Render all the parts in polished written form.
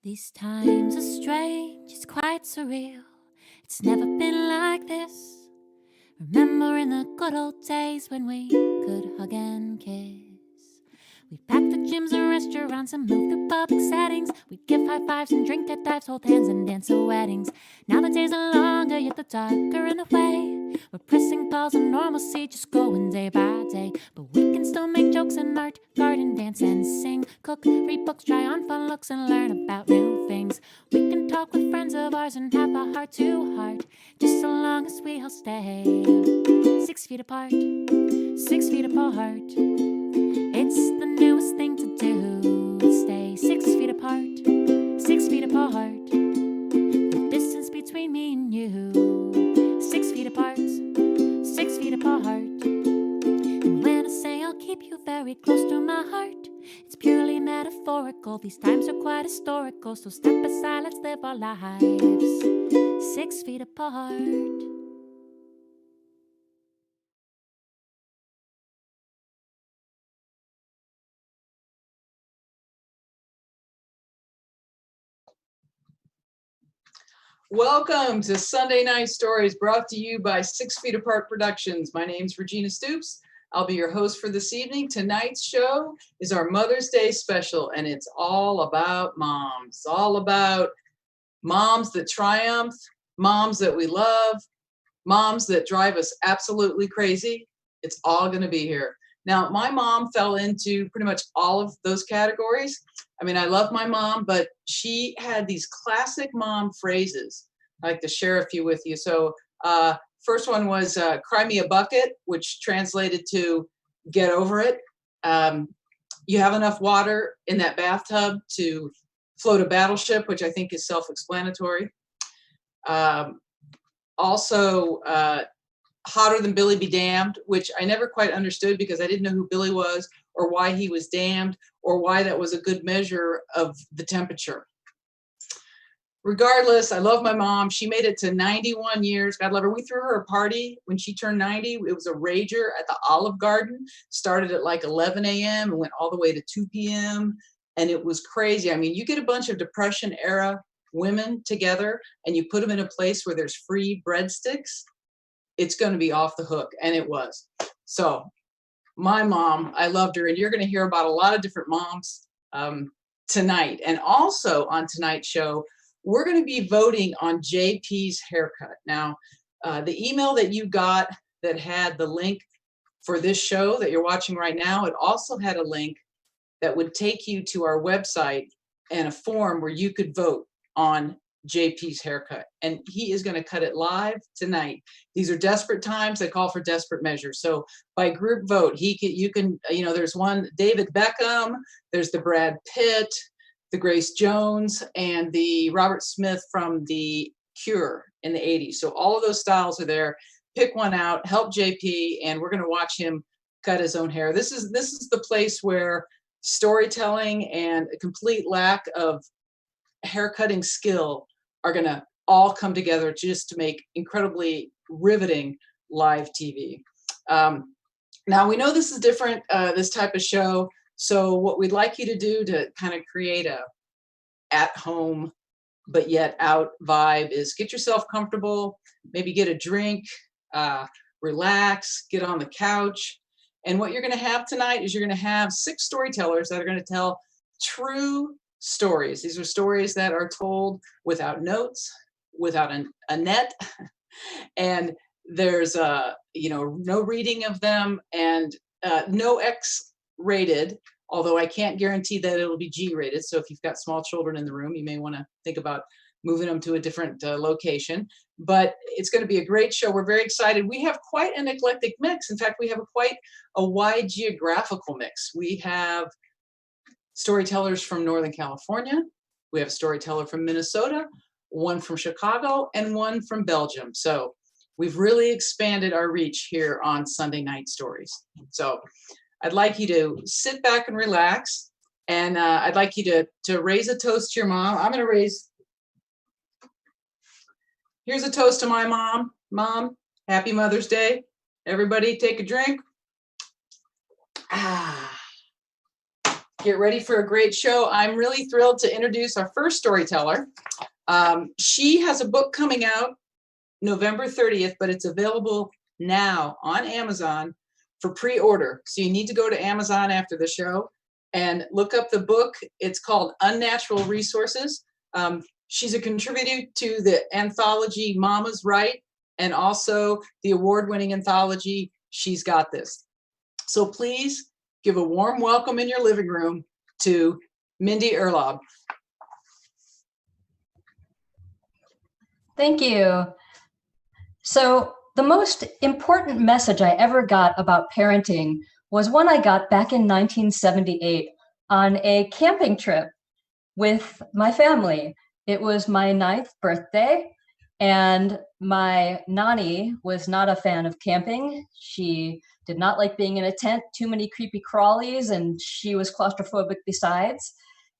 These times are strange, it's quite surreal. It's never been like this. Remembering the good old days when we could hug and kiss. We'd pack the gyms and restaurants and move to public settings. We'd give high fives and drink at dives, hold hands and dance at weddings. Now the days are longer, yet the darker in a way. We're pressing pause on normalcy, just going day by day. But we can still make jokes and art, garden, dance and sing. Cook, read books, try on fun looks and learn about new things. We can talk with friends of ours and have a heart to heart, just so long as we all stay 6 feet apart, 6 feet apart. It's the newest thing to do. Stay 6 feet apart, 6 feet apart. The distance between me and you, 6 feet apart, 6 feet apart. And when I say I'll keep you very close to my heart, it's purely metaphorical. These times are quite historical, so step aside, let's live our lives 6 feet apart. Welcome to Sunday Night Stories, brought to you by 6 Feet Apart Productions. My name's Regina Stoops. I'll be your host for this evening. Tonight's show is our Mother's Day special, and it's all about moms. All about moms that triumph, moms that we love, moms that drive us absolutely crazy. It's all going to be here. Now, my mom fell into pretty much all of those categories. I mean, I love my mom, but she had these classic mom phrases. I'd like to share a few with you. So first one was cry me a bucket, which translated to get over it. You have enough water in that bathtub to float a battleship, which I think is self-explanatory. Also, hotter than Billy be damned, which I never quite understood because I didn't know who Billy was or why he was damned or why that was a good measure of the temperature. Regardless, I love my mom. She made it to 91 years. God love her. We threw her a party when she turned 90. It was a rager at the Olive Garden. Started at like 11 a.m. and went all the way to 2 p.m. And it was crazy. I mean, you get a bunch of Depression era women together and you put them in a place where there's free breadsticks, it's going to be off the hook. And it was. So my mom, I loved her. And you're going to hear about a lot of different moms tonight. And also on tonight's show, we're going to be voting on JP's haircut. Now, the email that you got that had the link for this show that you're watching right now, it also had a link that would take you to our website and a form where you could vote on JP's haircut. And he is going to cut it live tonight. These are desperate times. They call for desperate measures. So by group vote, you can, there's one, David Beckham, there's the Brad Pitt, the Grace Jones, and the Robert Smith from The Cure in the 80s. So all of those styles are there. Pick one out, help JP, and we're going to watch him cut his own hair. This is the place where storytelling and a complete lack of haircutting skill are going to all come together just to make incredibly riveting live TV. Now we know this is different, this type of show. So what we'd like you to do to kind of create a at home but yet out vibe is get yourself comfortable, maybe get a drink, relax, get on the couch. And what you're going to have tonight is you're going to have 6 storytellers that are going to tell true stories. These are stories that are told without notes, without a net, and there's no reading of them, and no X-rated, although I can't guarantee that it'll be G-rated. So if you've got small children in the room, you may want to think about moving them to a different location. But it's going to be a great show. We're very excited. We have quite an eclectic mix. In fact, we have quite a wide geographical mix. We have storytellers from Northern California. We have a storyteller from Minnesota, one from Chicago, and one from Belgium. So we've really expanded our reach here on Sunday Night Stories. So I'd like you to sit back and relax, and I'd like you to raise a toast to your mom. I'm going to raise, here's a toast to my mom. Mom, happy Mother's Day. Everybody take a drink. Get ready for a great show. I'm really thrilled to introduce our first storyteller. She has a book coming out November 30th, but it's available now on Amazon for pre-order. So you need to go to Amazon after the show and look up the book. It's called Unnatural Resources. She's a contributor to the anthology Mama's Right and also the award-winning anthology She's Got This. So please give a warm welcome in your living room to Mindy Uhrlaub. Thank you. So the most important message I ever got about parenting was one I got back in 1978 on a camping trip with my family. It was my 9th birthday, and my nanny was not a fan of camping. She did not like being in a tent, too many creepy crawlies, and she was claustrophobic besides.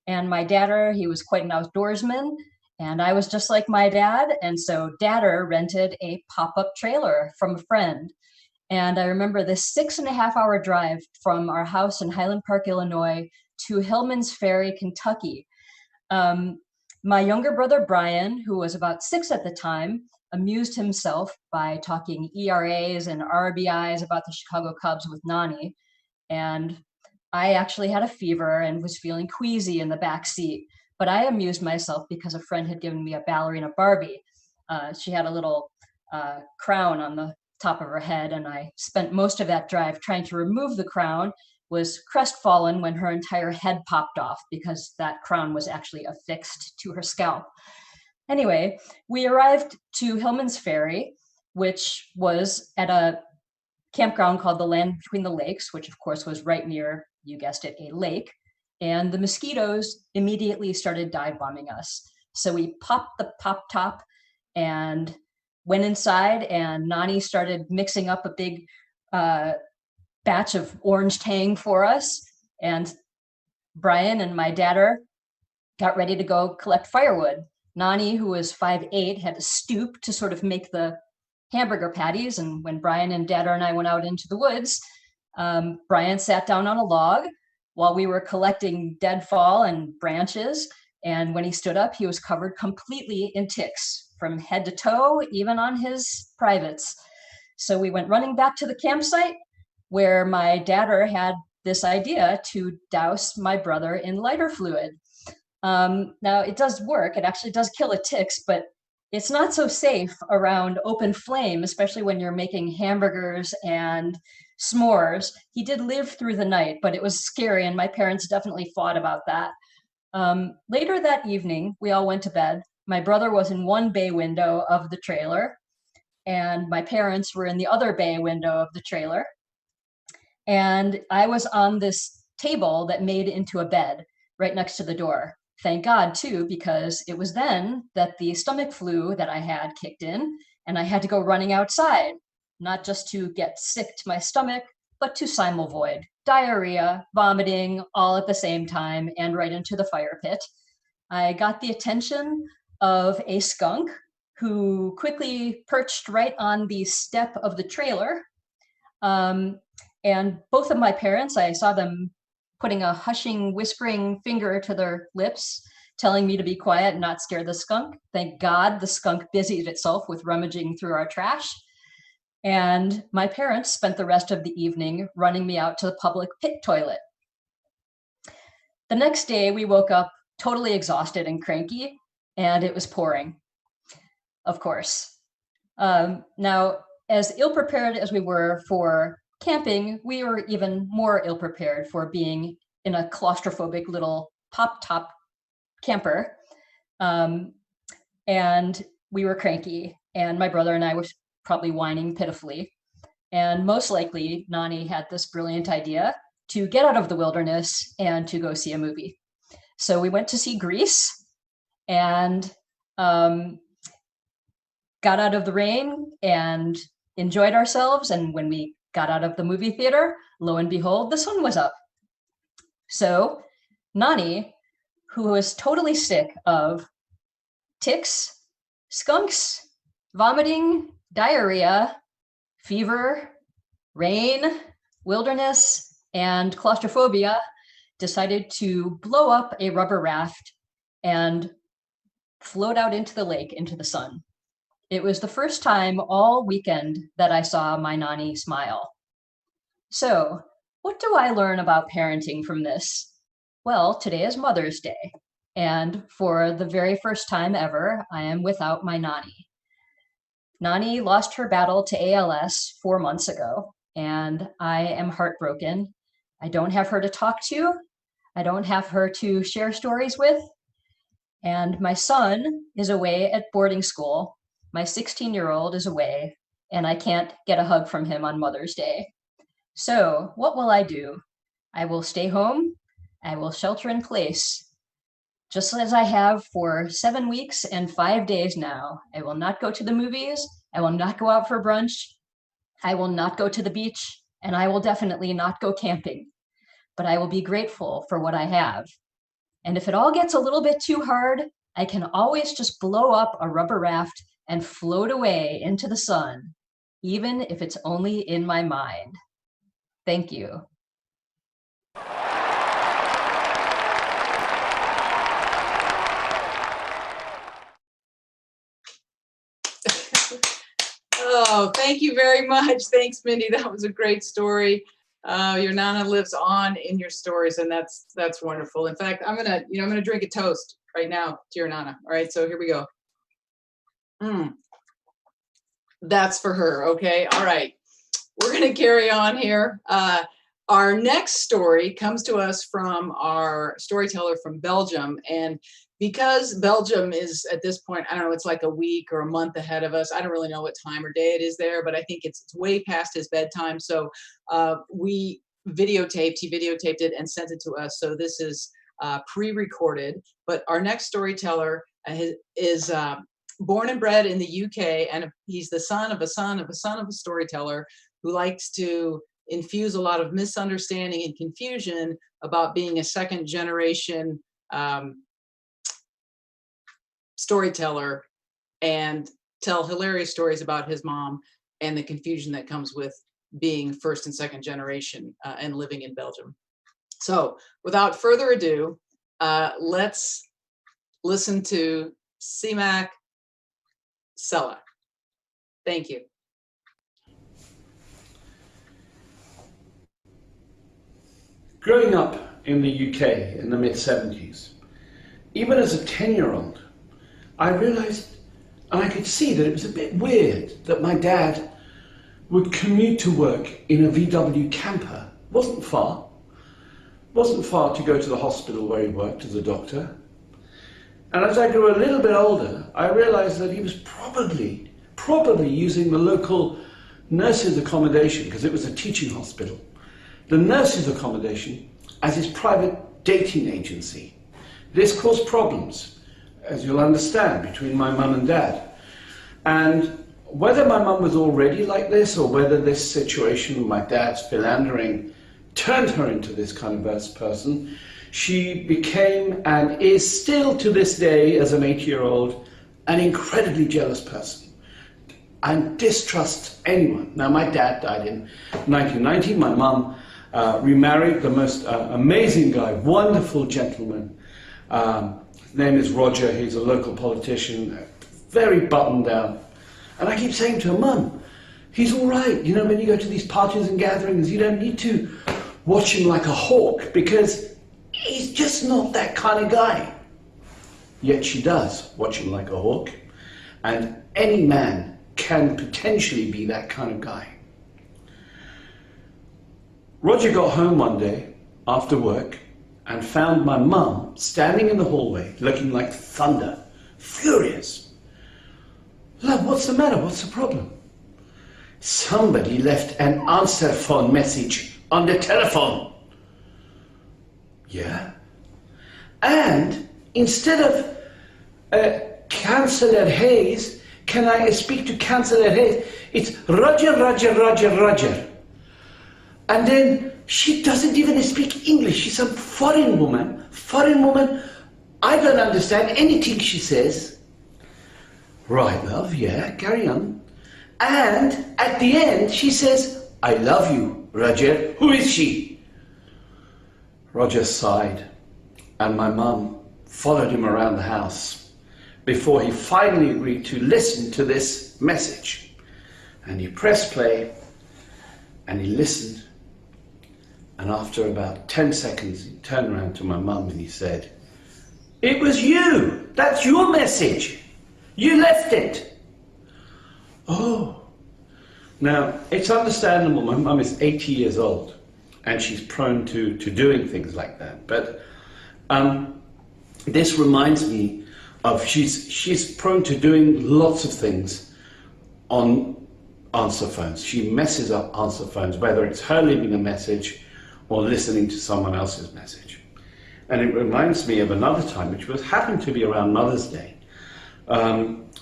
And my dadder, he was quite an outdoorsman, and I was just like my dad. And so dadder rented a pop-up trailer from a friend. And I remember this 6.5-hour drive from our house in Highland Park, Illinois, to Hillman's Ferry, Kentucky. My younger brother, Brian, who was about 6 at the time, amused himself by talking ERAs and RBIs about the Chicago Cubs with Nani. And I actually had a fever and was feeling queasy in the back seat, but I amused myself because a friend had given me a ballerina Barbie. She had a little crown on the top of her head, and I spent most of that drive trying to remove the crown, was crestfallen when her entire head popped off because that crown was actually affixed to her scalp. Anyway, we arrived to Hillman's Ferry, which was at a campground called the Land Between the Lakes, which of course was right near, you guessed it, a lake. And the mosquitoes immediately started dive bombing us. So we popped the pop top and went inside, and Nani started mixing up a big batch of orange tang for us. And Brian and my dadder got ready to go collect firewood. Nani, who was 5'8", had to stoop to sort of make the hamburger patties. And when Brian and dadder and I went out into the woods, Brian sat down on a log while we were collecting deadfall and branches. And when he stood up, he was covered completely in ticks from head to toe, even on his privates. So we went running back to the campsite, where my dadder had this idea to douse my brother in lighter fluid. Now, it does work. It actually does kill the ticks, but it's not so safe around open flame, especially when you're making hamburgers and s'mores. He did live through the night, but it was scary, and my parents definitely fought about that. Later that evening, we all went to bed. My brother was in one bay window of the trailer, and my parents were in the other bay window of the trailer. And I was on this table that made into a bed right next to the door. Thank God, too, because it was then that the stomach flu that I had kicked in, and I had to go running outside, not just to get sick to my stomach, but to simulvoid, diarrhea, vomiting, all at the same time, and right into the fire pit. I got the attention of a skunk who quickly perched right on the step of the trailer. And both of my parents, I saw them putting a hushing, whispering finger to their lips, telling me to be quiet and not scare the skunk. Thank God the skunk busied itself with rummaging through our trash. And my parents spent the rest of the evening running me out to the public pit toilet. The next day, we woke up totally exhausted and cranky, and it was pouring, of course. Now, as ill-prepared as we were for camping, we were even more ill-prepared for being in a claustrophobic little pop-top camper. And we were cranky, and my brother and I were probably whining pitifully. And most likely, Nani had this brilliant idea to get out of the wilderness and to go see a movie. So we went to see Grease and got out of the rain and enjoyed ourselves. And when we got out of the movie theater, lo and behold, the sun was up. So Nani, who was totally sick of ticks, skunks, vomiting, diarrhea, fever, rain, wilderness, and claustrophobia, decided to blow up a rubber raft and float out into the lake, into the sun. It was the first time all weekend that I saw my nanny smile. So, what do I learn about parenting from this? Well, today is Mother's Day, and for the very first time ever, I am without my nanny. Nanny lost her battle to ALS 4 months ago, and I am heartbroken. I don't have her to talk to. I don't have her to share stories with. And my son is away at boarding school. My 16-year-old is away, and I can't get a hug from him on Mother's Day. So what will I do? I will stay home. I will shelter in place, just as I have for 7 weeks and 5 days now. I will not go to the movies. I will not go out for brunch. I will not go to the beach, and I will definitely not go camping. But I will be grateful for what I have. And if it all gets a little bit too hard, I can always just blow up a rubber raft and float away into the sun, even if it's only in my mind. Thank you. Oh, thank you very much. Thanks, Mindy. That was a great story. Your Nana lives on in your stories, and that's wonderful. In fact, I'm gonna drink a toast right now to your Nana. All right, so here we go. That's for her. Okay. All right. We're gonna carry on here. Our next story comes to us from our storyteller from Belgium, and because Belgium is at this point, I don't know, it's like a week or a month ahead of us. I don't really know what time or day it is there, but I think it's way past his bedtime. So he videotaped it and sent it to us. So this is pre-recorded, but our next storyteller is born and bred in the UK, and he's the son of a son of a son of a storyteller who likes to infuse a lot of misunderstanding and confusion about being a second generation storyteller, and tell hilarious stories about his mom and the confusion that comes with being first and second generation and living in Belgium. So without further ado, let's listen to Siamack Salari. Thank you. Growing up in the UK in the mid-70s, even as a 10-year-old, I realized, and I could see that it was a bit weird that my dad would commute to work in a VW camper. Wasn't far to go to the hospital where he worked as a doctor. And as I grew a little bit older, I realized that he was probably using the local nurses' accommodation, because it was a teaching hospital, the nurses' accommodation as his private dating agency. This caused problems, as you'll understand, between my mum and dad. And whether my mum was already like this, or whether this situation with my dad's philandering turned her into this kind of person, she became, and is still to this day as an 8-year-old, an incredibly jealous person and distrusts anyone. Now, my dad died in 1990. My mum remarried the most amazing guy, wonderful gentleman. His name is Roger. He's a local politician, very buttoned down. And I keep saying to her, Mum, he's all right. You know, when you go to these parties and gatherings, you don't need to watch him like a hawk, because he's just not that kind of guy. Yet she does watch him like a hawk. And any man can potentially be that kind of guy. Roger got home one day after work and found my mum standing in the hallway looking like thunder, furious. Love, what's the matter? What's the problem? Somebody left an answer phone message on the telephone. Yeah? And instead of Councillor Hayes, can I speak to Councillor Hayes? It's Roger, Roger, Roger, Roger. And then she doesn't even speak English. She's a foreign woman. I don't understand anything she says. Right, love, yeah, carry on. And at the end, she says, I love you, Roger. Who is she? Roger sighed, and my mum followed him around the house before he finally agreed to listen to this message. And he pressed play, and he listened, and after about 10 seconds, he turned around to my mum and he said, "It was you! That's your message! You left it!" Oh. Now, it's understandable. My mum is 80 years old, and she's prone to doing things like that. But this reminds me of she's prone to doing lots of things on answer phones. She messes up answer phones, whether it's her leaving a message or listening to someone else's message. And it reminds me of another time, which happened to be around Mother's Day.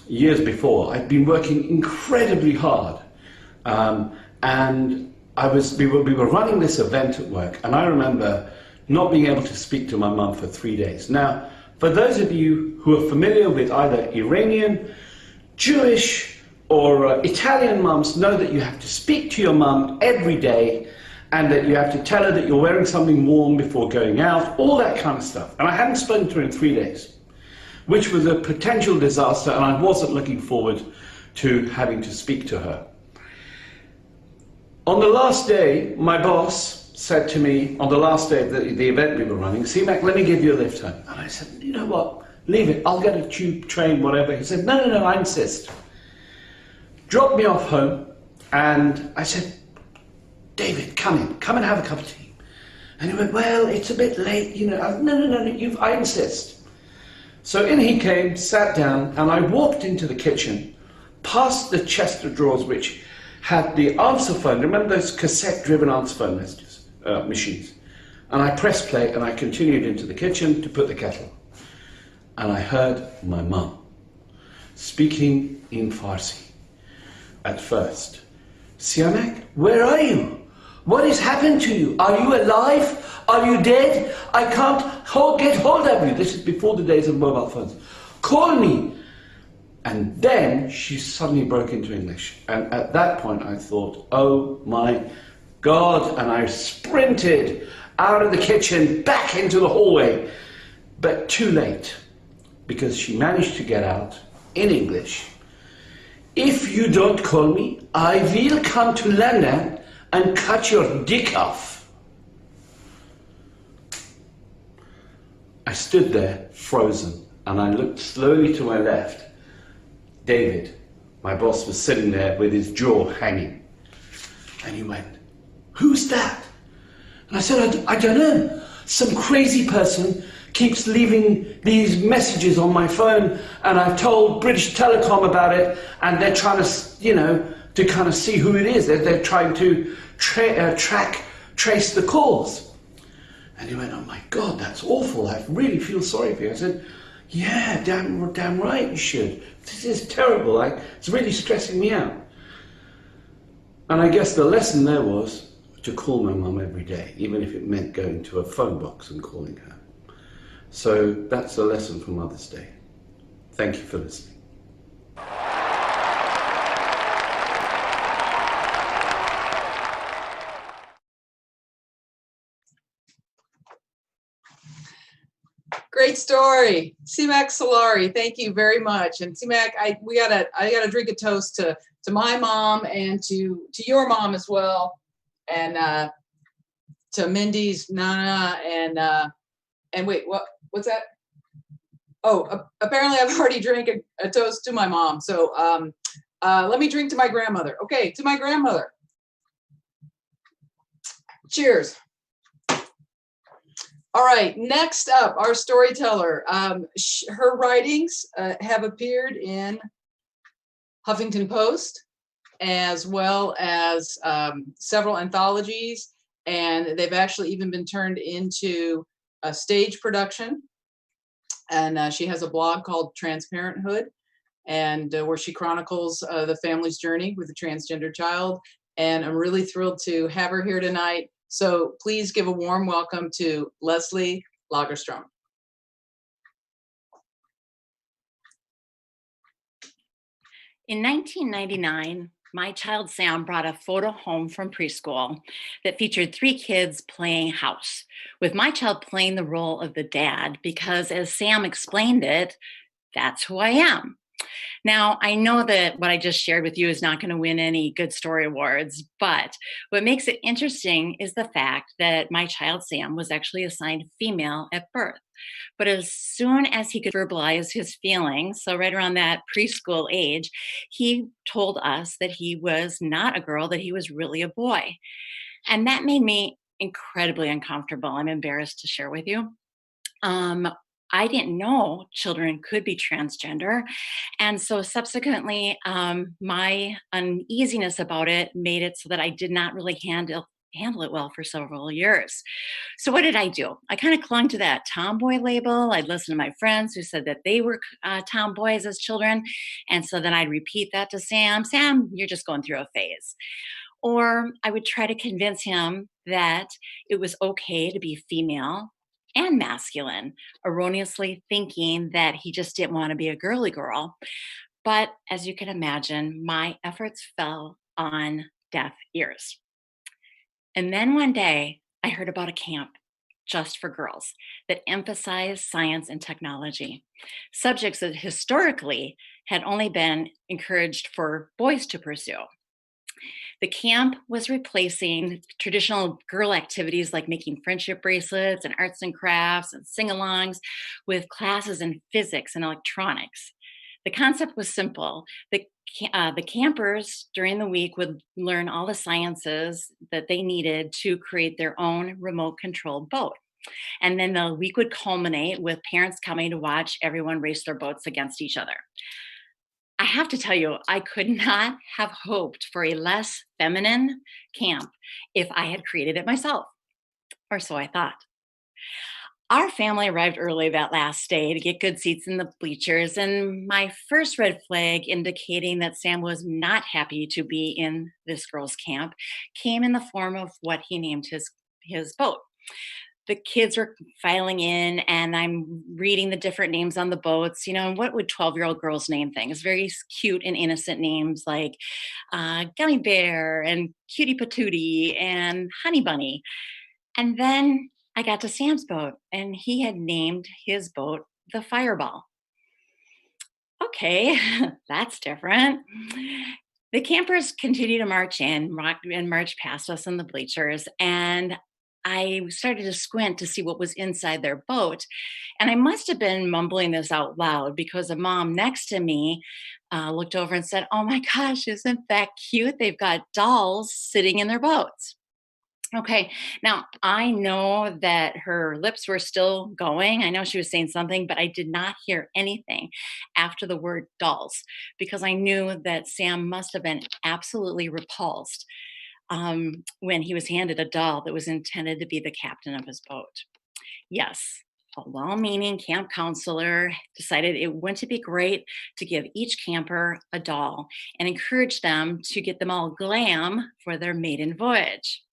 Years before, I'd been working incredibly hard, and we were running this event at work, and I remember not being able to speak to my mum for 3 days. Now, for those of you who are familiar with either Iranian, Jewish, or Italian mums, know that you have to speak to your mum every day, and that you have to tell her that you're wearing something warm before going out, all that kind of stuff. And I hadn't spoken to her in 3 days, which was a potential disaster, and I wasn't looking forward to having to speak to her. On the last day, my boss said to me, on the last day of the event we were running, "Siamack, let me give you a lift home." And I said, "You know what, leave it, I'll get a tube, train, whatever." He said, no, I insist. Dropped me off home, and I said, "David, come and have a cup of tea." And he went, "Well, it's a bit late, you know." No, I insist. So in he came, sat down, and I walked into the kitchen, past the chest of drawers which had the answer phone. Remember those cassette-driven answer phone machines? And I pressed play, and I continued into the kitchen to put the kettle on. And I heard my mum speaking in Farsi at first. "Siamack, where are you? What has happened to you? Are you alive? Are you dead? I can't get hold of you." This is before the days of mobile phones. "Call me." And then she suddenly broke into English. And at that point I thought, oh my God. And I sprinted out of the kitchen, back into the hallway. But too late, because she managed to get out in English. "If you don't call me, I will come to London and cut your dick off." I stood there, frozen, and I looked slowly to my left. David, my boss, was sitting there with his jaw hanging. And he went, "Who's that?" And I said, I don't know. Some crazy person keeps leaving these messages on my phone, and I've told British Telecom about it, and they're trying to, to kind of see who it is. They're trying to trace the calls. And he went, "Oh my God, that's awful. I really feel sorry for you." I said, "Yeah, damn right you should. This is terrible. It's really stressing me out." And I guess the lesson there was to call my mum every day, even if it meant going to a phone box and calling her. So that's the lesson from Mother's Day. Thank you for listening. Great story, Siamack Salari. Thank you very much. And Siamack, I gotta drink a toast to my mom and to your mom as well, and to Mindy's Nana and wait, what's that? Oh, apparently I've already drank a toast to my mom. So let me drink to my grandmother. Okay, to my grandmother. Cheers. All right, next up, our storyteller. Her writings have appeared in Huffington Post, as well as several anthologies, and they've actually even been turned into a stage production. And she has a blog called Transparenthood, and where she chronicles the family's journey with a transgender child. And I'm really thrilled to have her here tonight. So please give a warm welcome to Leslie Lagerstrom. In 1999, my child Sam brought a photo home from preschool that featured 3 kids playing house, with my child playing the role of the dad, because as Sam explained it, that's who I am. Now, I know that what I just shared with you is not going to win any good story awards, but what makes it interesting is the fact that my child Sam was actually assigned female at birth. But as soon as he could verbalize his feelings, so right around that preschool age, he told us that he was not a girl, that he was really a boy. And that made me incredibly uncomfortable. I'm embarrassed to share with you. Um, I didn't know children could be transgender. And so subsequently, my uneasiness about it made it so that I did not really handle it well for several years. So what did I do? I kind of clung to that tomboy label. I'd listen to my friends who said that they were tomboys as children. And so then I'd repeat that to Sam. Sam, you're just going through a phase. Or I would try to convince him that it was okay to be female and masculine, erroneously thinking that he just didn't want to be a girly girl. But as you can imagine, my efforts fell on deaf ears. And then one day, I heard about a camp just for girls that emphasized science and technology, subjects that historically had only been encouraged for boys to pursue. The camp was replacing traditional girl activities like making friendship bracelets and arts and crafts and sing alongs with classes in physics and electronics. The concept was simple. The campers during the week would learn all the sciences that they needed to create their own remote controlled boat. And then the week would culminate with parents coming to watch everyone race their boats against each other. I have to tell you, I could not have hoped for a less feminine camp if I had created it myself, or so I thought. Our family arrived early that last day to get good seats in the bleachers, and my first red flag indicating that Sam was not happy to be in this girls' camp came in the form of what he named his boat. The kids were filing in, and I'm reading the different names on the boats. You know, what would 12-year-old girls name things? Very cute and innocent names like Gummy Bear and Cutie Patootie and Honey Bunny. And then I got to Sam's boat, and he had named his boat the Fireball. Okay, that's different. The campers continued to march in and march past us in the bleachers, and I started to squint to see what was inside their boat. And I must have been mumbling this out loud because a mom next to me looked over and said, "Oh my gosh, isn't that cute? They've got dolls sitting in their boats." Okay, now I know that her lips were still going. I know she was saying something, but I did not hear anything after the word dolls because I knew that Sam must have been absolutely repulsed when he was handed a doll that was intended to be the captain of his boat. Yes, a well-meaning camp counselor decided it wouldn't be great to give each camper a doll and encourage them to get them all glam for their maiden voyage.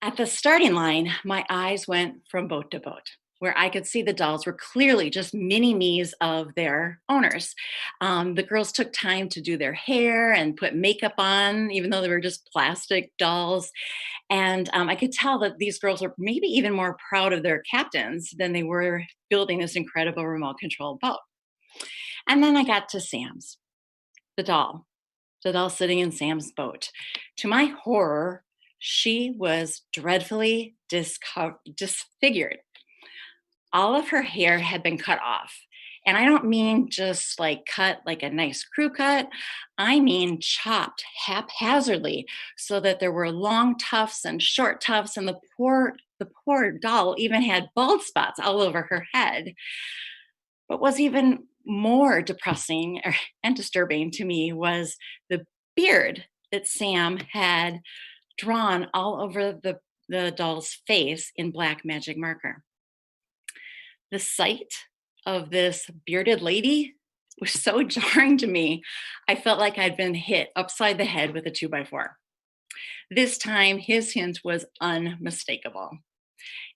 At the starting line, my eyes went from boat to boat, where I could see the dolls were clearly just mini-me's of their owners. The girls took time to do their hair and put makeup on, even though they were just plastic dolls. And I could tell that these girls were maybe even more proud of their captains than they were building this incredible remote control boat. And then I got to Sam's, the doll sitting in Sam's boat. To my horror, she was dreadfully disfigured. All of her hair had been cut off. And I don't mean just like cut like a nice crew cut. I mean chopped haphazardly so that there were long tufts and short tufts, and the poor doll even had bald spots all over her head. What was even more depressing and disturbing to me was the beard that Sam had drawn all over the doll's face in black magic marker. The sight of this bearded lady was so jarring to me. I felt like I'd been hit upside the head with a 2x4. This time, his hint was unmistakable.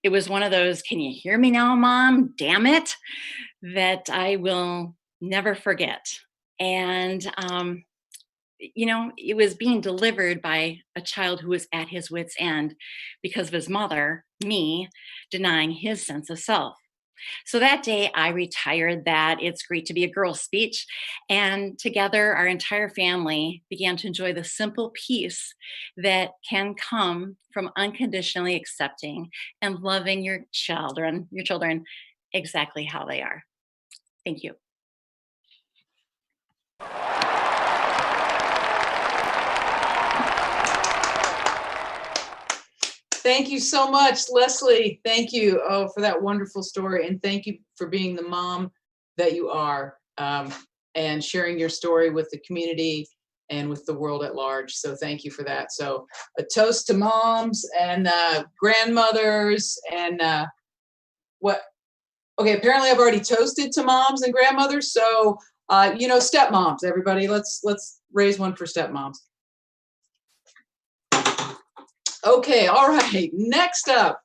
It was one of those, "Can you hear me now, Mom? Damn it," that I will never forget. And it was being delivered by a child who was at his wit's end because of his mother, me, denying his sense of self. So that day, I retired that "It's Great to Be a Girl" speech, and together our entire family began to enjoy the simple peace that can come from unconditionally accepting and loving your children exactly how they are. Thank you. Thank you so much, Leslie. Thank you for that wonderful story. And thank you for being the mom that you are, and sharing your story with the community and with the world at large. So thank you for that. So a toast to moms and grandmothers and okay, apparently I've already toasted to moms and grandmothers. So, stepmoms, everybody, let's raise one for stepmoms. Okay, all right, next up,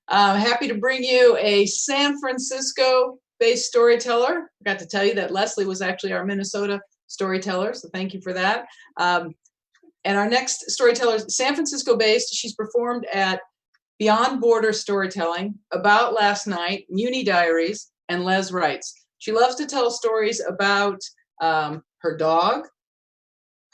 happy to bring you a San Francisco-based storyteller. I forgot to tell you that Leslie was actually our Minnesota storyteller, so thank you for that. And our next storyteller is San Francisco-based. She's performed at Beyond Border Storytelling, About Last Night, Muni Diaries, and Les Writes. She loves to tell stories about her dog,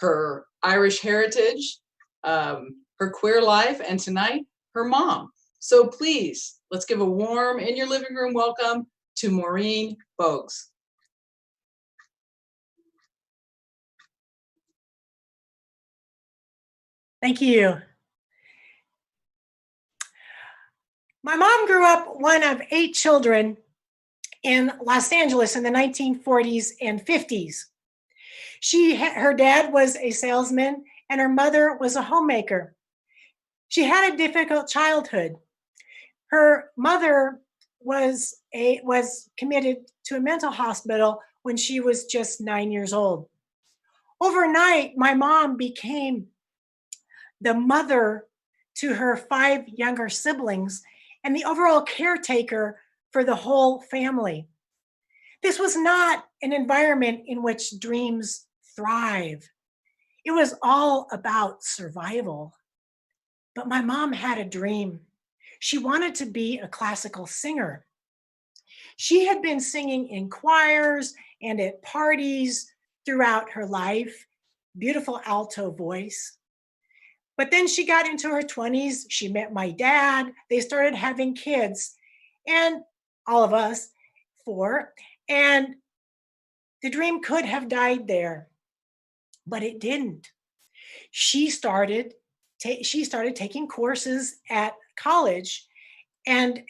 her Irish heritage, her queer life, and tonight, her mom. So please, let's give a warm, in your living room welcome to Maureen Bogues. Thank you. My mom grew up one of 8 children in Los Angeles in the 1940s and 50s. Her dad was a salesman and her mother was a homemaker. She had a difficult childhood. Her mother was committed to a mental hospital when she was just 9 years old. Overnight, my mom became the mother to her 5 younger siblings and the overall caretaker for the whole family. This was not an environment in which dreams thrive. It was all about survival. But my mom had a dream. She wanted to be a classical singer. She had been singing in choirs and at parties throughout her life, beautiful alto voice. But then she got into her 20s, she met my dad, they started having kids, and all of us, 4, and the dream could have died there, but it didn't. She started taking courses at college, and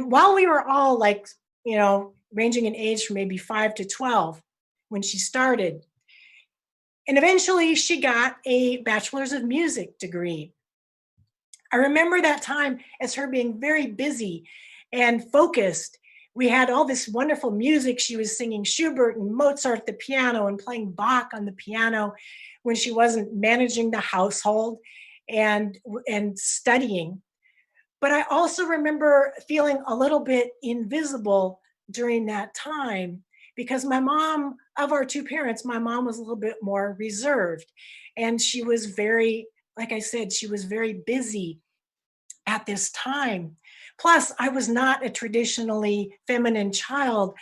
while we were all ranging in age from maybe 5 to 12 when she started, and eventually she got a bachelor's of music degree. I remember that time as her being very busy and focused. We had all this wonderful music. She was singing Schubert and Mozart at the piano and playing Bach on the piano when she wasn't managing the household and studying. But I also remember feeling a little bit invisible during that time because my mom, of our 2 parents, my mom was a little bit more reserved. And she was very, like I said, she was very busy at this time. Plus, I was not a traditionally feminine child,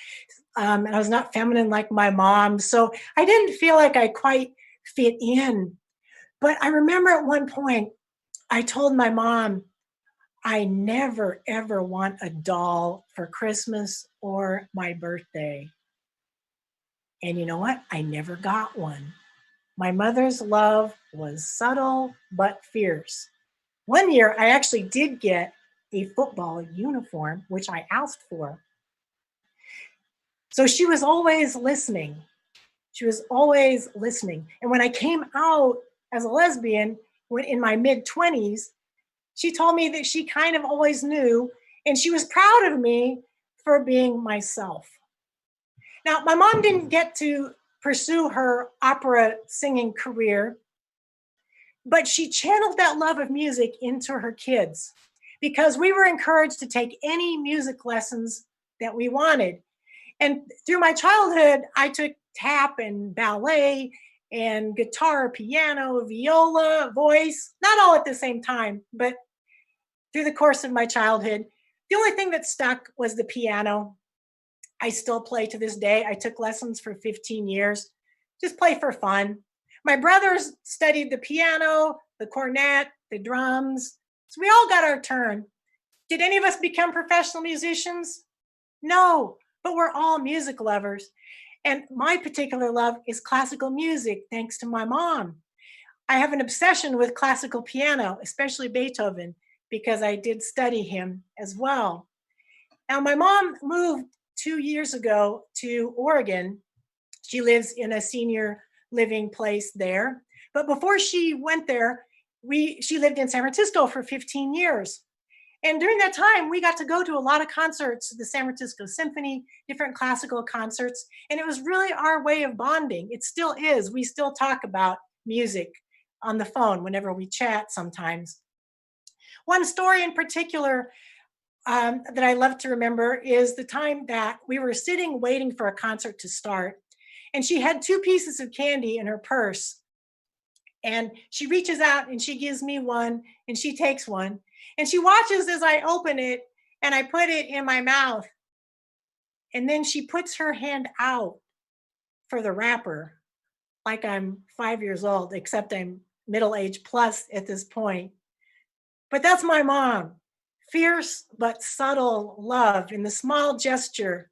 and I was not feminine like my mom. So I didn't feel like I quite fit in. But I remember at one point, I told my mom, I never, ever want a doll for Christmas or my birthday. And you know what? I never got one. My mother's love was subtle but fierce. One year, I actually did get a football uniform, which I asked for. So she was always listening. She was always listening. And when I came out as a lesbian in my mid-20s, she told me that she kind of always knew, and she was proud of me for being myself. Now, my mom didn't get to pursue her opera singing career, but she channeled that love of music into her kids because we were encouraged to take any music lessons that we wanted. And through my childhood, I took tap and ballet and guitar, piano, viola, voice, not all at the same time, but through the course of my childhood. The only thing that stuck was the piano. I still play to this day. I took lessons for 15 years, just play for fun. My brothers studied the piano, the cornet, the drums. So we all got our turn. Did any of us become professional musicians? No, but we're all music lovers. And my particular love is classical music, thanks to my mom. I have an obsession with classical piano, especially Beethoven, because I did study him as well. Now, my mom moved 2 years ago to Oregon. She lives in a senior living place there. But before she went there, she lived in San Francisco for 15 years. And during that time, we got to go to a lot of concerts, the San Francisco Symphony, different classical concerts. And it was really our way of bonding. It still is. We still talk about music on the phone whenever we chat sometimes. One story in particular that I love to remember is the time that we were sitting waiting for a concert to start. And she had 2 pieces of candy in her purse. And she reaches out and she gives me one and she takes one. And she watches as I open it and I put it in my mouth. And then she puts her hand out for the wrapper, like I'm 5 years old, except I'm middle-aged plus at this point. But that's my mom. Fierce but subtle love in the small gesture.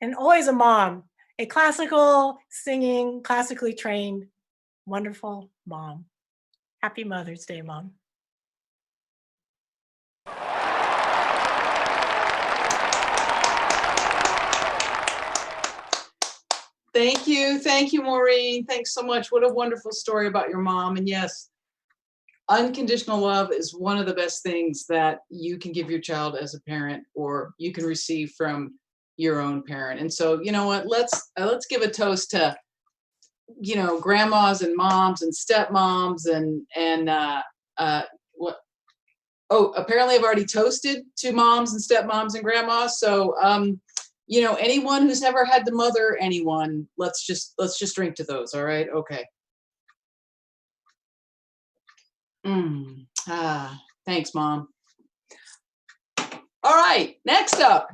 And always a mom, a classical singing, classically trained, wonderful mom. Happy Mother's Day, Mom. Thank you, Maureen. Thanks so much. What a wonderful story about your mom. And yes, unconditional love is one of the best things that you can give your child as a parent, or you can receive from your own parent. And so, you know what, let's give a toast to, you know, grandmas and moms and stepmoms what? Oh, apparently I've already toasted to moms and stepmoms and grandmas. So, you know, anyone who's never had to mother anyone, let's just drink to those. All right. Okay. Thanks, Mom. All right. Next up,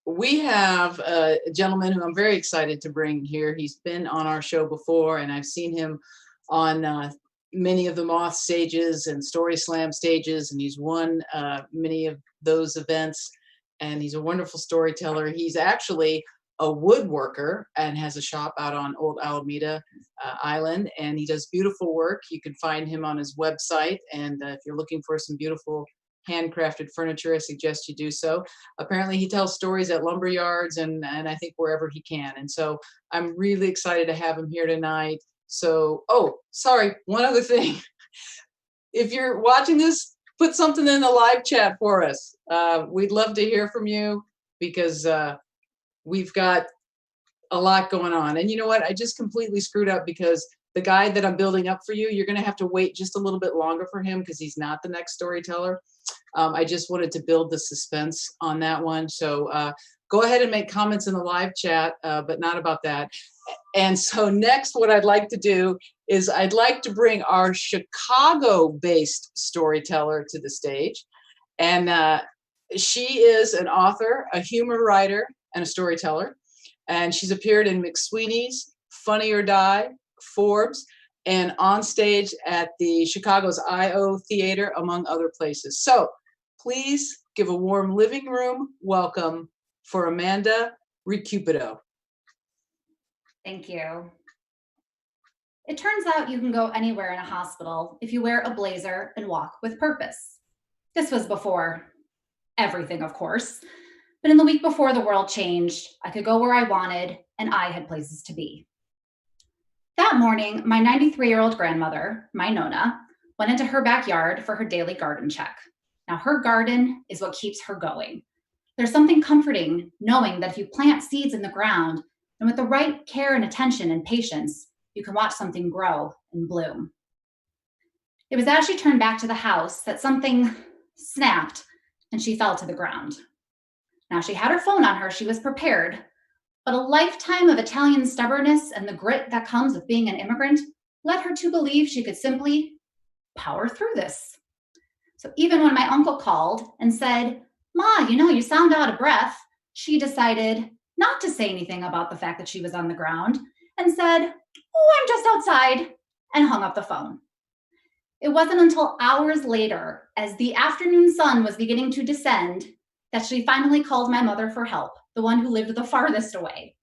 we have a gentleman who I'm very excited to bring here. He's been on our show before, and I've seen him on many of the Moth stages and StorySlam stages, and he's won many of those events. And he's a wonderful storyteller. He's actually a woodworker and has a shop out on Old Alameda Island, and he does beautiful work. You can find him on his website, and if you're looking for some beautiful handcrafted furniture, I suggest you do so. Apparently he tells stories at lumber yards and I think wherever he can. And so I'm really excited to have him here tonight. So, oh, sorry, one other thing. If you're watching this, put something in the live chat for us. We'd love to hear from you because we've got a lot going on. And you know what? I just completely screwed up because the guy that I'm building up for you, you're going to have to wait just a little bit longer for him because he's not the next storyteller. I just wanted to build the suspense on that one. So go ahead and make comments in the live chat, but not about that. And so next, what I'd like to do is I'd like to bring our Chicago-based storyteller to the stage. And she is an author, a humor writer, and a storyteller. And she's appeared in McSweeney's, Funny or Die, Forbes, and on stage at the Chicago's I.O. Theater, among other places. So please give a warm living room welcome for Amanda ReCupido. Thank you. It turns out you can go anywhere in a hospital if you wear a blazer and walk with purpose. This was before everything, of course. But in the week before the world changed, I could go where I wanted and I had places to be. That morning, my 93-year-old grandmother, my Nona, went into her backyard for her daily garden check. Now, her garden is what keeps her going. There's something comforting knowing that if you plant seeds in the ground, and with the right care and attention and patience, you can watch something grow and bloom. It was as she turned back to the house that something snapped and she fell to the ground. Now, she had her phone on her, she was prepared, But a lifetime of Italian stubbornness and the grit that comes with being an immigrant led her to believe she could simply power through this. So even when my uncle called and said, "Ma, you sound out of breath," she decided not to say anything about the fact that she was on the ground and said, "Oh, I'm just outside," and hung up the phone. It wasn't until hours later, as the afternoon sun was beginning to descend, that she finally called my mother for help, the one who lived the farthest away.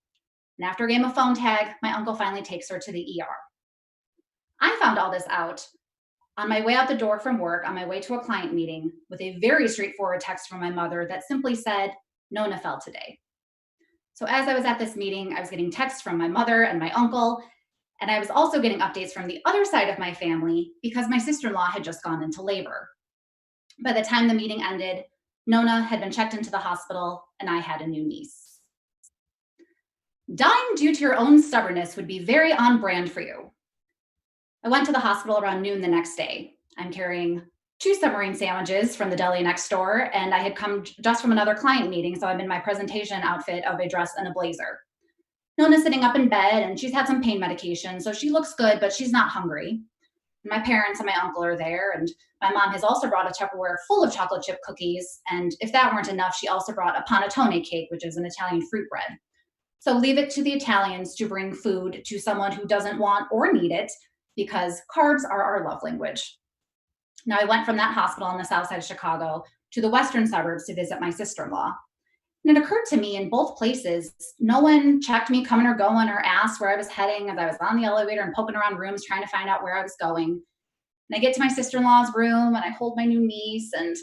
And after a game of phone tag, my uncle finally takes her to the ER. I found all this out on my way out the door from work, on my way to a client meeting, with a very straightforward text from my mother that simply said, "Nona fell today." So as I was at this meeting, I was getting texts from my mother and my uncle, and I was also getting updates from the other side of my family because my sister-in-law had just gone into labor. By the time the meeting ended, Nona had been checked into the hospital, and I had a new niece. Dying due to your own stubbornness would be very on brand for you. I went to the hospital around noon the next day. I'm carrying 2 submarine sandwiches from the deli next door, and I had come just from another client meeting, so I'm in my presentation outfit of a dress and a blazer. Nona's sitting up in bed, and she's had some pain medication, so she looks good, but she's not hungry. And my parents and my uncle are there, and my mom has also brought a Tupperware full of chocolate chip cookies, and if that weren't enough, she also brought a panettone cake, which is an Italian fruit bread. So leave it to the Italians to bring food to someone who doesn't want or need it, because carbs are our love language. Now, I went from that hospital on the south side of Chicago to the western suburbs to visit my sister-in-law. And it occurred to me in both places, no one checked me coming or going or asked where I was heading as I was on the elevator and poking around rooms trying to find out where I was going. And I get to my sister-in-law's room and I hold my new niece and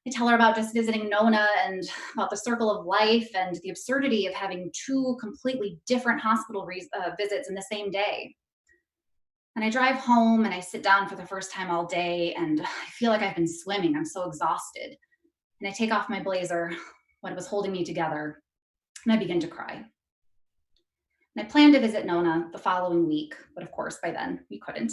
I tell her about just visiting Nona and about the circle of life and the absurdity of having 2 completely different hospital visits in the same day. And I drive home and I sit down for the first time all day and I feel like I've been swimming. I'm so exhausted. And I take off my blazer, what was holding me together, and I begin to cry. And I planned to visit Nona the following week, but of course by then we couldn't.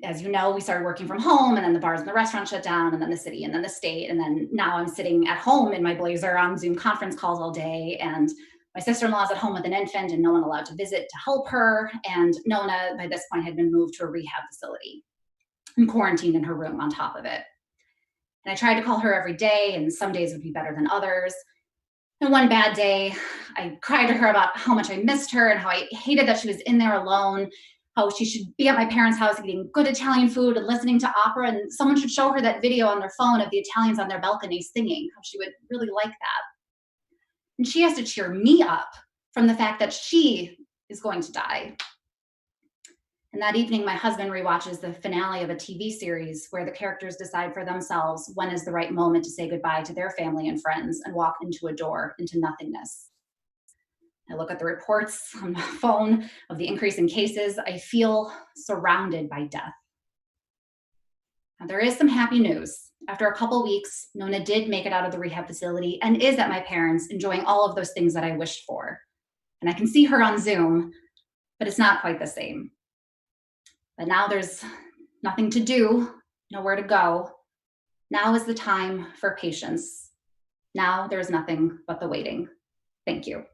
As you know, we started working from home and then the bars and the restaurants shut down and then the city and then the state. And then now I'm sitting at home in my blazer on Zoom conference calls all day. And my sister-in-law's at home with an infant and no one allowed to visit to help her. And Nona, by this point, had been moved to a rehab facility and quarantined in her room on top of it. And I tried to call her every day, and some days would be better than others. And one bad day, I cried to her about how much I missed her and how I hated that she was in there alone, how she should be at my parents' house eating good Italian food and listening to opera, and someone should show her that video on their phone of the Italians on their balcony singing, how she would really like that. And she has to cheer me up from the fact that she is going to die. And that evening, my husband rewatches the finale of a TV series where the characters decide for themselves when is the right moment to say goodbye to their family and friends and walk into a door, into nothingness. I look at the reports on my phone of the increase in cases. I feel surrounded by death. Now, there is some happy news. After a couple weeks, Nona did make it out of the rehab facility and is at my parents' enjoying all of those things that I wished for. And I can see her on Zoom, but it's not quite the same. But now there's nothing to do, nowhere to go. Now is the time for patience. Now there's nothing but the waiting. Thank you.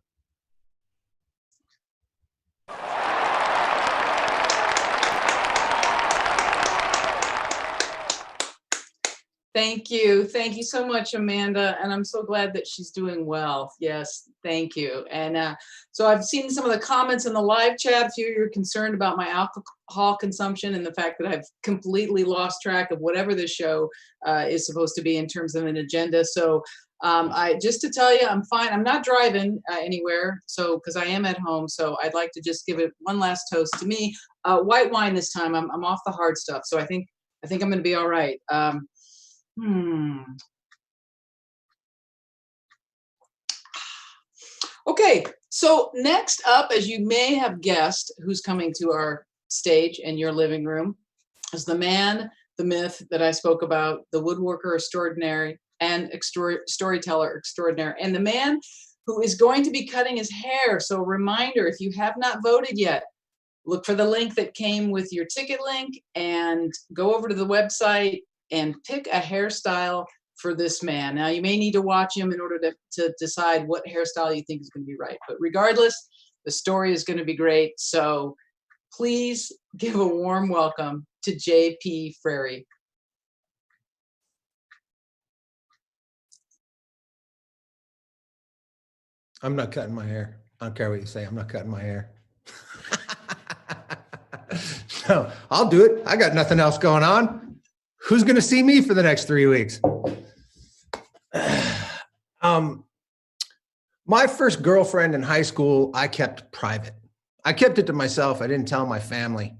Thank you. Thank you so much, Amanda. And I'm so glad that she's doing well. Yes, thank you. And so I've seen some of the comments in the live chat. A few of you are concerned about my alcohol consumption and the fact that I've completely lost track of whatever this show is supposed to be in terms of an agenda. So just to tell you, I'm fine. I'm not driving anywhere, so because I am at home. So I'd like to just give it one last toast to me. White wine this time. I'm off the hard stuff. So I think I'm going to be all right. Okay, so next up, as you may have guessed, who's coming to our stage in your living room is the man, the myth that I spoke about, the woodworker extraordinary and storyteller extraordinary, and the man who is going to be cutting his hair. So a reminder, if you have not voted yet, look for the link that came with your ticket link and go over to the website and pick a hairstyle for this man. Now, you may need to watch him in order to decide what hairstyle you think is going to be right. But regardless, the story is going to be great. So please give a warm welcome to J.P. Frary. I'm not cutting my hair. I don't care what you say. I'm not cutting my hair. No, I'll do it. I got nothing else going on. Who's going to see me for the next 3 weeks? My first girlfriend in high school, I kept private. I kept it to myself. I didn't tell my family.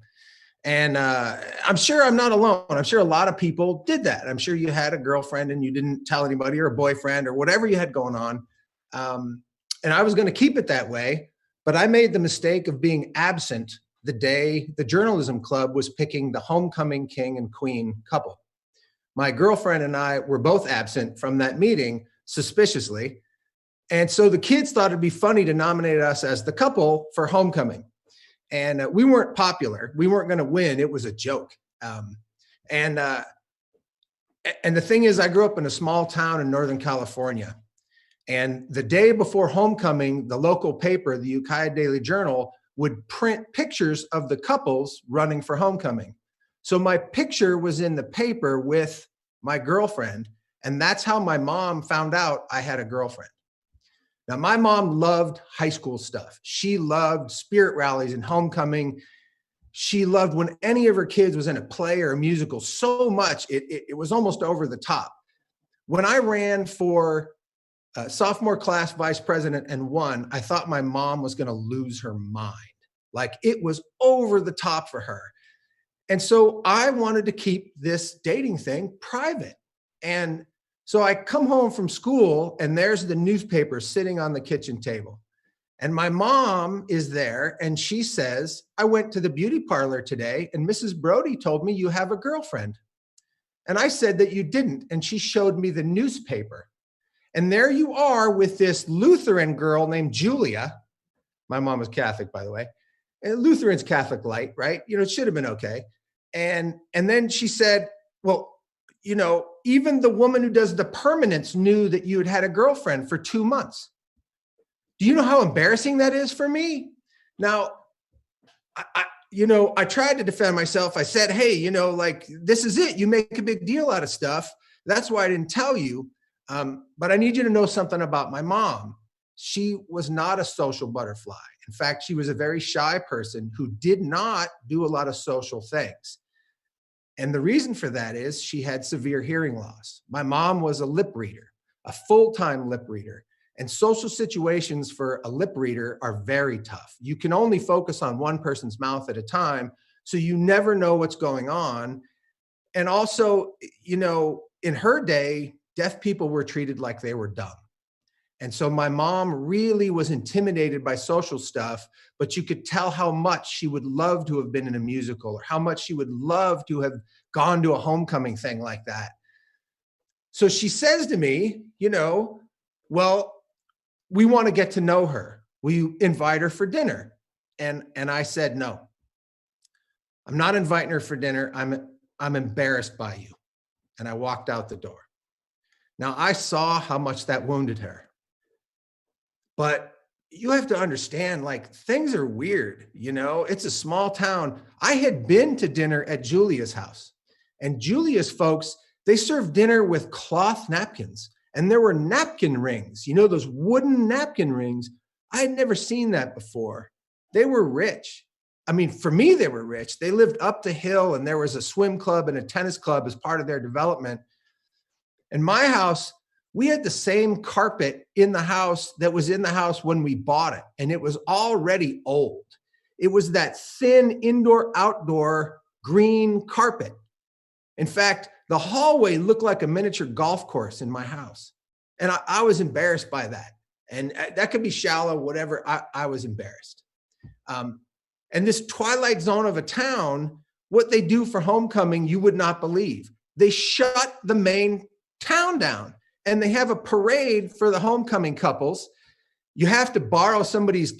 And I'm sure I'm not alone. I'm sure a lot of people did that. I'm sure you had a girlfriend and you didn't tell anybody, or a boyfriend, or whatever you had going on. And I was going to keep it that way, but I made the mistake of being absent the day the journalism club was picking the homecoming king and queen couple. My girlfriend and I were both absent from that meeting, suspiciously. And so the kids thought it'd be funny to nominate us as the couple for homecoming. And we weren't popular. We weren't going to win. It was a joke. And the thing is, I grew up in a small town in Northern California. And the day before homecoming, the local paper, the Ukiah Daily Journal, would print pictures of the couples running for homecoming. So my picture was in the paper with my girlfriend. And that's how my mom found out I had a girlfriend. Now, my mom loved high school stuff. She loved spirit rallies and homecoming. She loved when any of her kids was in a play or a musical so much, it was almost over the top. When I ran for sophomore class vice president and won, I thought my mom was going to lose her mind. Like, it was over the top for her. And so I wanted to keep this dating thing private. And so I come home from school and there's the newspaper sitting on the kitchen table. And my mom is there and she says, I went to the beauty parlor today and Mrs. Brody told me you have a girlfriend. And I said that you didn't. And she showed me the newspaper. And there you are with this Lutheran girl named Julia. My mom was Catholic, by the way. And Lutheran's Catholic light, right? You know, it should have been okay. And then she said, well, you know, even the woman who does the permanents knew that you had had a girlfriend for 2 months. Do you know how embarrassing that is for me? Now, I tried to defend myself. I said, hey, you know, like, this is it. You make a big deal out of stuff. That's why I didn't tell you. But I need you to know something about my mom. She was not a social butterfly. In fact, she was a very shy person who did not do a lot of social things. And the reason for that is she had severe hearing loss. My mom was a lip reader, a full-time lip reader. And social situations for a lip reader are very tough. You can only focus on one person's mouth at a time, so you never know what's going on. And also, you know, in her day, deaf people were treated like they were dumb. And so my mom really was intimidated by social stuff, but you could tell how much she would love to have been in a musical or how much she would love to have gone to a homecoming thing like that. So she says to me, you know, well, we want to get to know her. Will you invite her for dinner? And I said, no, I'm not inviting her for dinner. I'm embarrassed by you. And I walked out the door. Now, I saw how much that wounded her. But you have to understand, like, things are weird, you know? It's a small town. I had been to dinner at Julia's house. And Julia's folks, they served dinner with cloth napkins. And there were napkin rings, you know, those wooden napkin rings. I had never seen that before. They were rich. I mean, for me, they were rich. They lived up the hill and there was a swim club and a tennis club as part of their development. In my house, we had the same carpet in the house that was in the house when we bought it. And it was already old. It was that thin indoor-outdoor green carpet. In fact, the hallway looked like a miniature golf course in my house. And I was embarrassed by that. And that could be shallow, whatever. I was embarrassed. And this twilight zone of a town, what they do for homecoming, you would not believe. They shut the main town down. And they have a parade for the homecoming couples. you have to borrow somebody's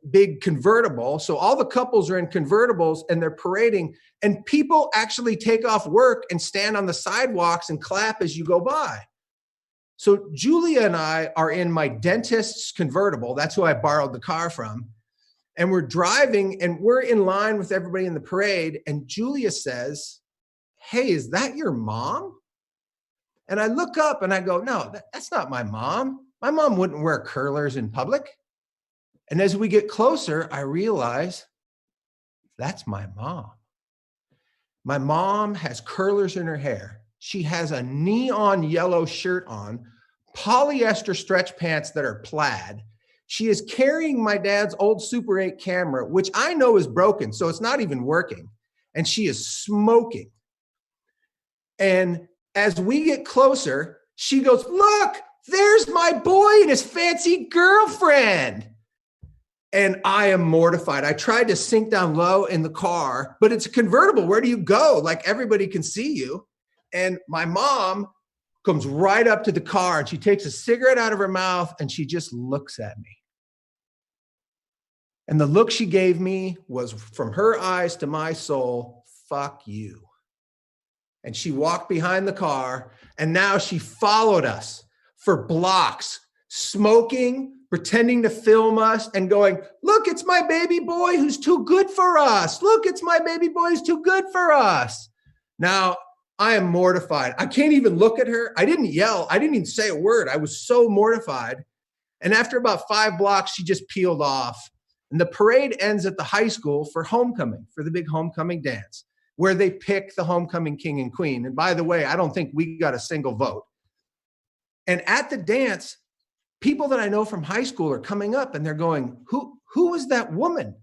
big convertible. So all the couples are in convertibles and they're parading, and people actually take off work and stand on the sidewalks and clap as you go by. So Julia and I are in my dentist's convertible. That's who I borrowed the car from. And we're driving and we're in line with everybody in the parade. And Julia says, "Hey, is that your mom?" And I look up and I go, "No, that's not my mom. My mom wouldn't wear curlers in public." And as we get closer, I realize that's my mom. My mom has curlers in her hair. She has a neon yellow shirt on, polyester stretch pants that are plaid. She is carrying my dad's old Super 8 camera, which I know is broken, so it's not even working. And she is smoking. And as we get closer, she goes, "Look, there's my boy and his fancy girlfriend." And I am mortified. I tried to sink down low in the car, but it's a convertible. Where do you go? Like, everybody can see you. And my mom comes right up to the car and she takes a cigarette out of her mouth and she just looks at me. And the look she gave me was, from her eyes to my soul, "Fuck you." And she walked behind the car, and now she followed us for blocks, smoking, pretending to film us, and going, "Look, it's my baby boy who's too good for us. Look, it's my baby boy who's too good for us." Now, I am mortified. I can't even look at her. I didn't yell. I didn't even say a word. I was so mortified. And after about 5 blocks, she just peeled off. And the parade ends at the high school for homecoming, for the big homecoming dance, where they pick the homecoming king and queen. And by the way, I don't think we got a single vote. And at the dance, people that I know from high school are coming up and they're going, who is that woman?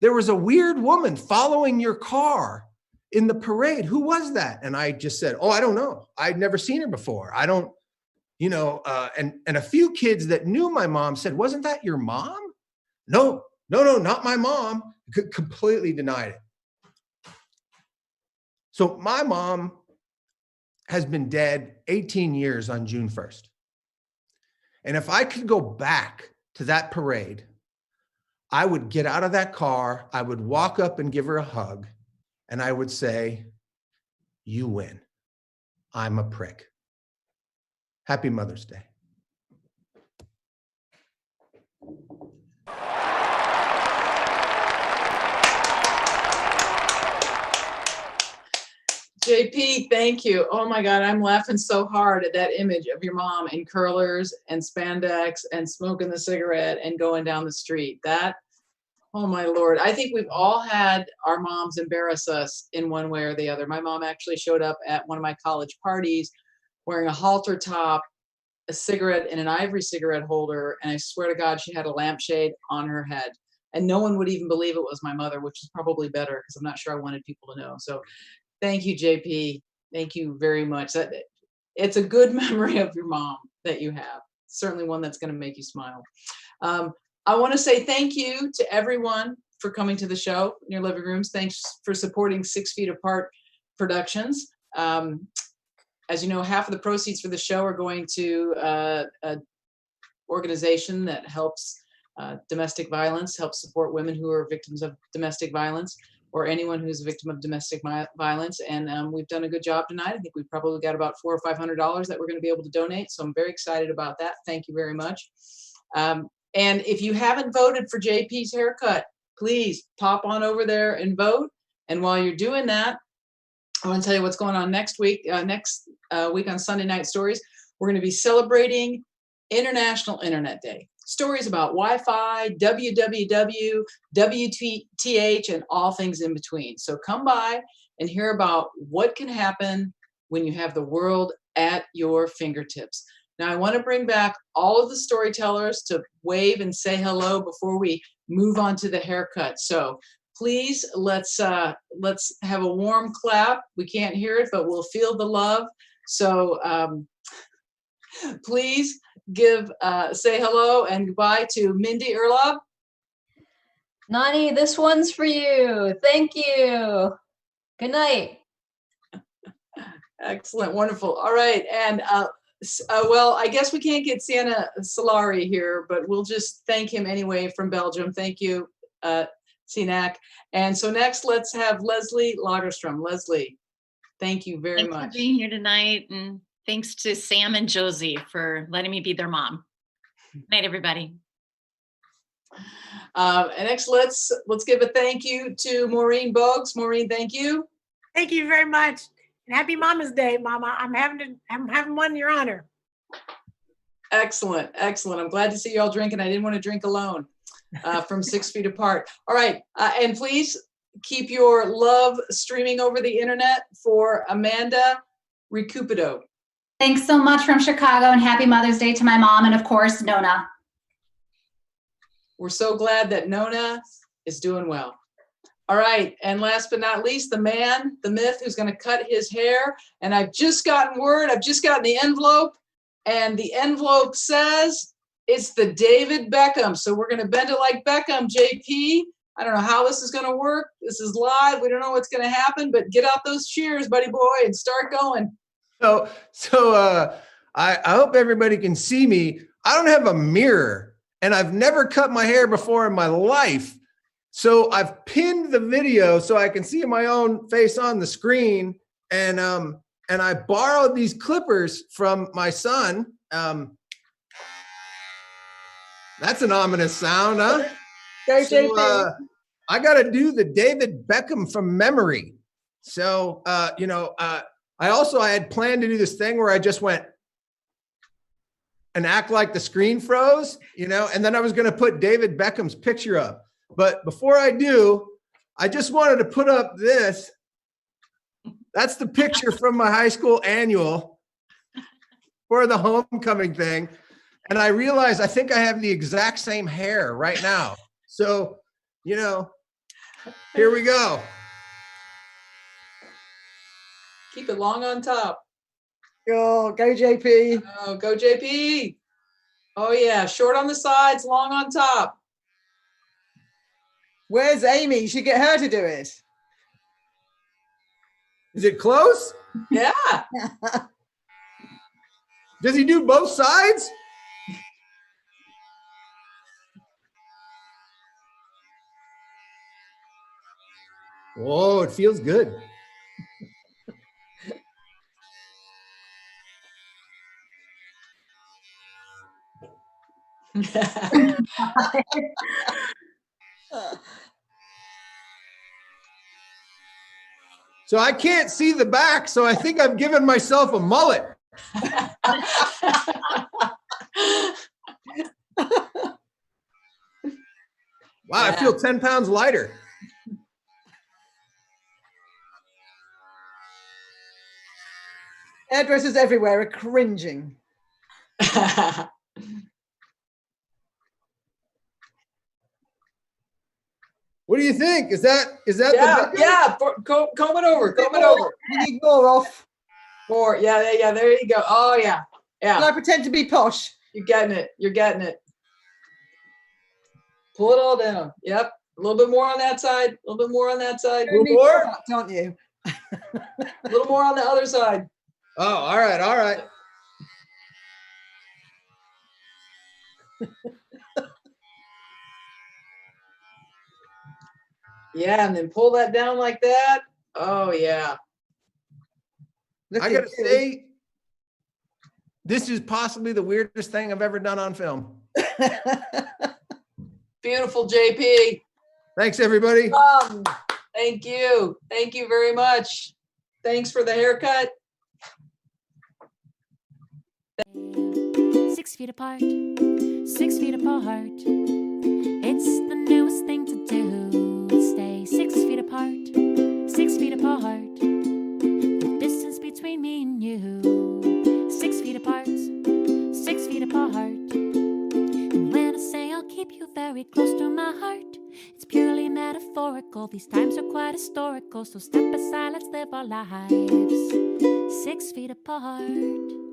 There was a weird woman following your car in the parade. Who was that? And I just said, "Oh, I don't know. I'd never seen her before. I don't, and a few kids that knew my mom said, "Wasn't that your mom?" No, not my mom. Completely denied it. So my mom has been dead 18 years on June 1st. And if I could go back to that parade, I would get out of that car, I would walk up and give her a hug, and I would say, "You win. I'm a prick. Happy Mother's Day." JP, thank you. Oh my God, I'm laughing so hard at that image of your mom in curlers and spandex and smoking the cigarette and going down the street. That, oh my Lord. I think we've all had our moms embarrass us in one way or the other. My mom actually showed up at one of my college parties wearing a halter top, a cigarette in an ivory cigarette holder, and I swear to God, she had a lampshade on her head. And no one would even believe it was my mother, which is probably better because I'm not sure I wanted people to know. So thank you, JP. Thank you very much. It's a good memory of your mom that you have. Certainly one that's going to make you smile. I want to say thank you to everyone for coming to the show in your living rooms. Thanks for supporting 6 Feet Apart Productions. As you know, half of the proceeds for the show are going to an organization that helps domestic violence, helps support women who are victims of domestic violence, or anyone who's a victim of domestic violence. And we've done a good job tonight. I think we've probably got about $400 or $500 that we're going to be able to donate. So I'm very excited about that. Thank you very much. And if you haven't voted for JP's haircut, please pop on over there and vote. And while you're doing that, I want to tell you what's going on next week. Next week on Sunday Night Stories, we're going to be celebrating International Internet Day. Stories about Wi-Fi, WWW, WTH, and all things in between. So come by and hear about what can happen when you have the world at your fingertips. Now, I want to bring back all of the storytellers to wave and say hello before we move on to the haircut. So please, let's have a warm clap. We can't hear it, but we'll feel the love. So please say hello and goodbye to Mindy Uhrlaub. Nani, this one's for you. Thank you. Good night. Excellent, wonderful. All right, and Well, I guess we can't get Siamack Salari here, but we'll just thank him anyway from Belgium. Thank you, Siamack. And so next, let's have Leslie Lagerstrom. Leslie, thank you very Thanks much. for being here tonight, and thanks to Sam and Josie for letting me be their mom. Good night, everybody. And next, let's give a thank you to Maureen Bogues. Maureen, thank you. Thank you very much. And happy Mama's Day, Mama. I'm having one in your honor. Excellent, excellent. I'm glad to see you all drinking. I didn't want to drink alone from 6 feet apart. All right, and please keep your love streaming over the internet for Amanda ReCupido. Thanks so much from Chicago, and happy Mother's Day to my mom and, of course, Nona. We're so glad that Nona is doing well. All right, and last but not least, the man, the myth, who's going to cut his hair. And I've just gotten word, I've just gotten the envelope, and the envelope says it's the David Beckham. So we're going to bend it like Beckham, JP. I don't know how this is going to work. This is live. We don't know what's going to happen, but get out those shears, buddy boy, and start going. So I hope everybody can see me. I don't have a mirror, and I've never cut my hair before in my life. So I've pinned the video so I can see my own face on the screen. And I borrowed these clippers from my son. That's an ominous sound, huh? So, I got to do the David Beckham from memory. So, I had planned to do this thing where I just went and act like the screen froze, and then I was going to put David Beckham's picture up. But before I do, I just wanted to put up this. That's the picture from my high school annual for the homecoming thing. And I realized I think I have the exact same hair right now. So, here we go. Keep it long on top. Go JP. Oh, go JP. Oh yeah, short on the sides, long on top. Where's Amy? You should get her to do it. Is it close? Yeah. Does he do both sides? Whoa, it feels good. So I can't see the back, so I think I've given myself a mullet. Wow, I feel 10 pounds lighter. Hairdressers everywhere are cringing. What do you think? Is that yeah, comb it over. You need more off. More, yeah, there you go. Oh yeah. Can I pretend to be posh? You're getting it. Pull it all down. Yep. A little bit more on that side. A little bit more on that side. You need product, don't you? A little more on the other side. Oh, all right. Yeah, and then pull that down like that. Oh yeah. I gotta say, this is possibly the weirdest thing I've ever done on film. Beautiful, JP. Thanks, everybody. Thank you. Thank you very much. Thanks for the haircut. 6 feet apart, 6 feet apart. It's the newest thing to do. Stay 6 feet apart, 6 feet apart. The distance between me and you. 6 feet apart, 6 feet apart. And when I say I'll keep you very close to my heart, it's purely metaphorical. These times are quite historical. So step aside, let's live our lives 6 feet apart.